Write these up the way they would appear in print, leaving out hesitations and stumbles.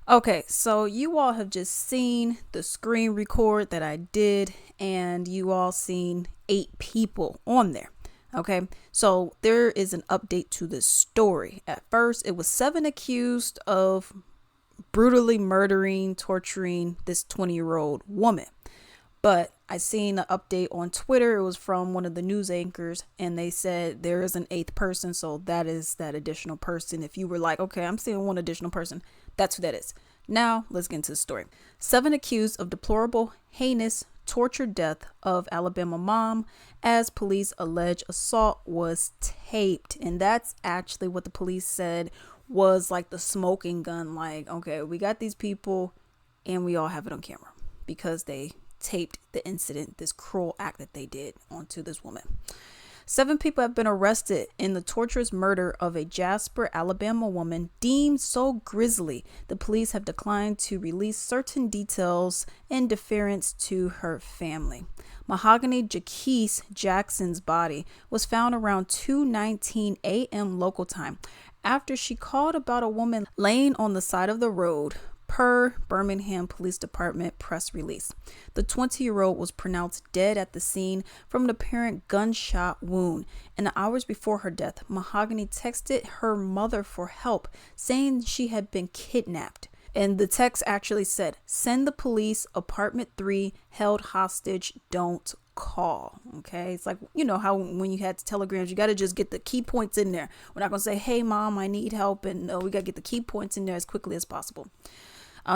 Okay, so you all have just seen the screen record that I did, and you all seen 8 people on there. Okay, so there is an update to this story. At first, it was 7 accused of brutally murdering, torturing this 20-year-old woman. But I seen an update on Twitter. It was from one of the news anchors, and they said there is an 8th person. So that is that additional person. If you were like, okay, I'm seeing one additional person, that's who that is. Now let's get into the story. 7 accused of deplorable, heinous, tortured death of Alabama mom as police allege assault was taped. And that's actually what the police said was like the smoking gun. Like, okay, we got these people and we all have it on camera because they taped the incident, this cruel act that they did onto this woman. 7 people have been arrested in the torturous murder of a Jasper, Alabama woman deemed so grisly the police have declined to release certain details in deference to her family. Mahogany Jaquise Jackson's body was found around 2:19 a.m. local time after she called about a woman laying on the side of the road, per Birmingham Police Department press release. The 20-year-old was pronounced dead at the scene from an apparent gunshot wound. In the hours before her death, Mahogany texted her mother for help, saying she had been kidnapped. And the text actually said, "Send the police, apartment 3, held hostage, don't call." Okay, it's like, you know how when you had telegrams, you got to just get the key points in there. We're not going to say, "Hey mom, I need help," and no, we got to get the key points in there as quickly as possible.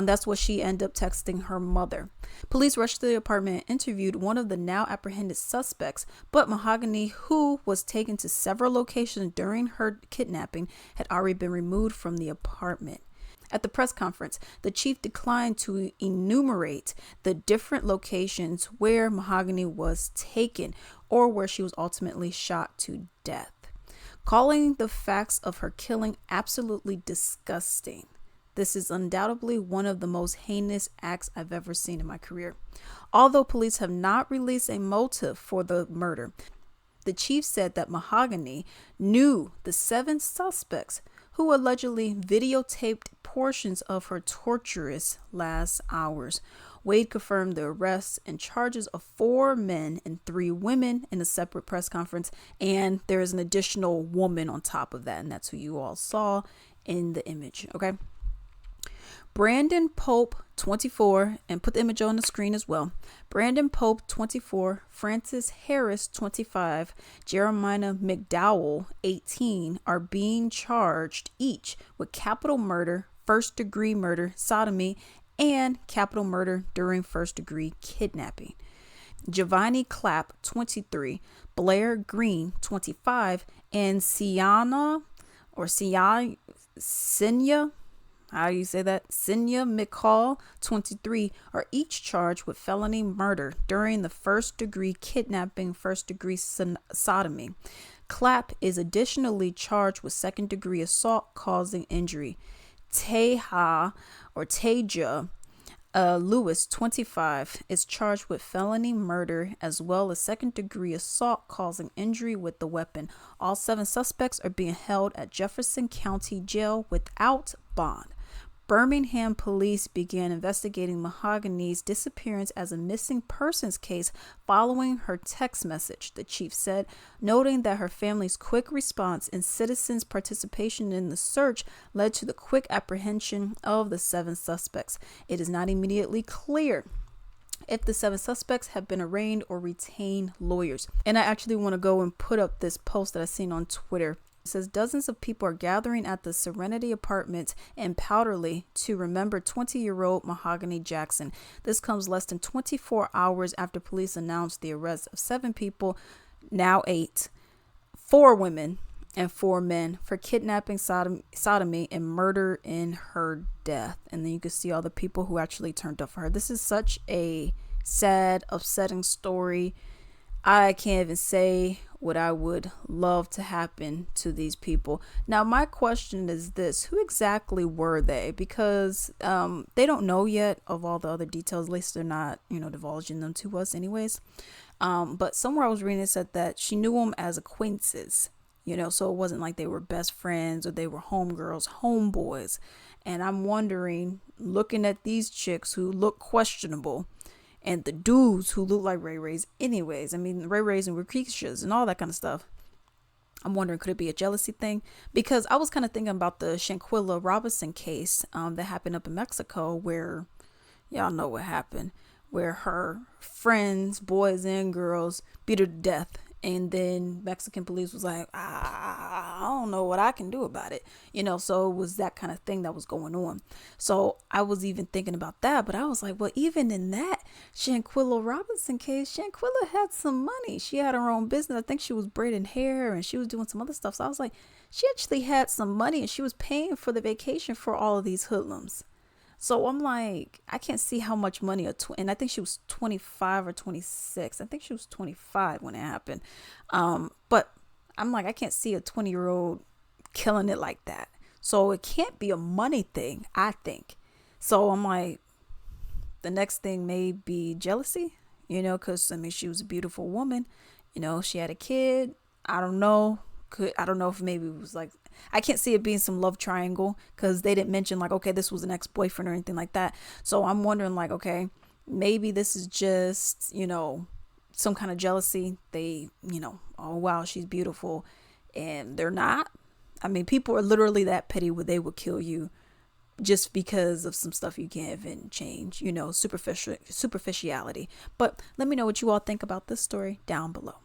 That's what she ended up texting her mother. Police rushed to the apartment and interviewed one of the now apprehended suspects, but Mahogany, who was taken to several locations during her kidnapping, had already been removed from the apartment. At the press conference, the chief declined to enumerate the different locations where Mahogany was taken or where she was ultimately shot to death, calling the facts of her killing absolutely disgusting. This is undoubtedly one of the most heinous acts I've ever seen in my career. Although police have not released a motive for the murder, the chief said that Mahogany knew the 7 suspects who allegedly videotaped portions of her torturous last hours. Wade confirmed the arrests and charges of 4 men and 3 women in a separate press conference, and there is an additional woman on top of that, and that's who you all saw in the image. Okay. Brandon Pope, 24, and put the image on the screen as well. Brandon Pope, 24, Francis Harris, 25, Jeremiah McDowell, 18, are being charged each with capital murder, first-degree murder, sodomy, and capital murder during first-degree kidnapping. Giovanni Clapp, 23, Blair Green, 25, and Sienna how do you say that? Sinya McCall, 23, are each charged with felony murder during the first-degree kidnapping, first-degree sodomy. Clapp is additionally charged with second-degree assault causing injury. Taja Lewis, 25, is charged with felony murder as well as second-degree assault causing injury with the weapon. All 7 suspects are being held at Jefferson County Jail without bond. Birmingham police began investigating Mahogany's disappearance as a missing persons case following her text message, the chief said, noting that her family's quick response and citizens' participation in the search led to the quick apprehension of the 7 suspects. It is not immediately clear if the 7 suspects have been arraigned or retain lawyers. And I actually want to go and put up this post that I seen on Twitter. It says dozens of people are gathering at the Serenity Apartments in Powderly to remember 20-year-old Mahogany Jackson. This comes less than 24 hours after police announced the arrest of 7 people, now 8, 4 women and 4 men, for kidnapping, sodomy, and murder in her death. And then you can see all the people who actually turned up for her. This is such a sad, upsetting story. I can't even say what I would love to happen to these people. Now, my question is this: who exactly were they? Because they don't know yet of all the other details. At least they're not, divulging them to us anyways. But somewhere I was reading it said that she knew them as acquaintances. So it wasn't like they were best friends or they were homegirls, homeboys. And I'm wondering, looking at these chicks who look questionable and the dudes who look like Ray Rays anyways, I mean, Ray Rays and Rikishas and all that kind of stuff, I'm wondering, could it be a jealousy thing? Because I was kind of thinking about the Shanquilla Robinson case that happened up in Mexico, where y'all know what happened, where her friends, boys and girls, beat her to death. And then Mexican police was like, I don't know what I can do about it. So it was that kind of thing that was going on. So I was even thinking about that. But I was like, well, even in that Shanquilla Robinson case, Shanquilla had some money. She had her own business. I think she was braiding hair and she was doing some other stuff. So I was like, she actually had some money and she was paying for the vacation for all of these hoodlums. So I'm like, I can't see how much money and I think she was 25 or 26. I think she was 25 when it happened. But I'm like, I can't see a 20-year-old killing it like that. So it can't be a money thing, I think. So I'm like, the next thing may be jealousy, because I mean, she was a beautiful woman. She had a kid. I don't know. I don't know if maybe it was like, I can't see it being some love triangle because they didn't mention like, okay, this was an ex-boyfriend or anything like that. So I'm wondering like, okay, maybe this is just, some kind of jealousy. They, oh, wow, she's beautiful. And they're not. I mean, people are literally that petty where they would kill you just because of some stuff you can't even change, superficiality. But let me know what you all think about this story down below.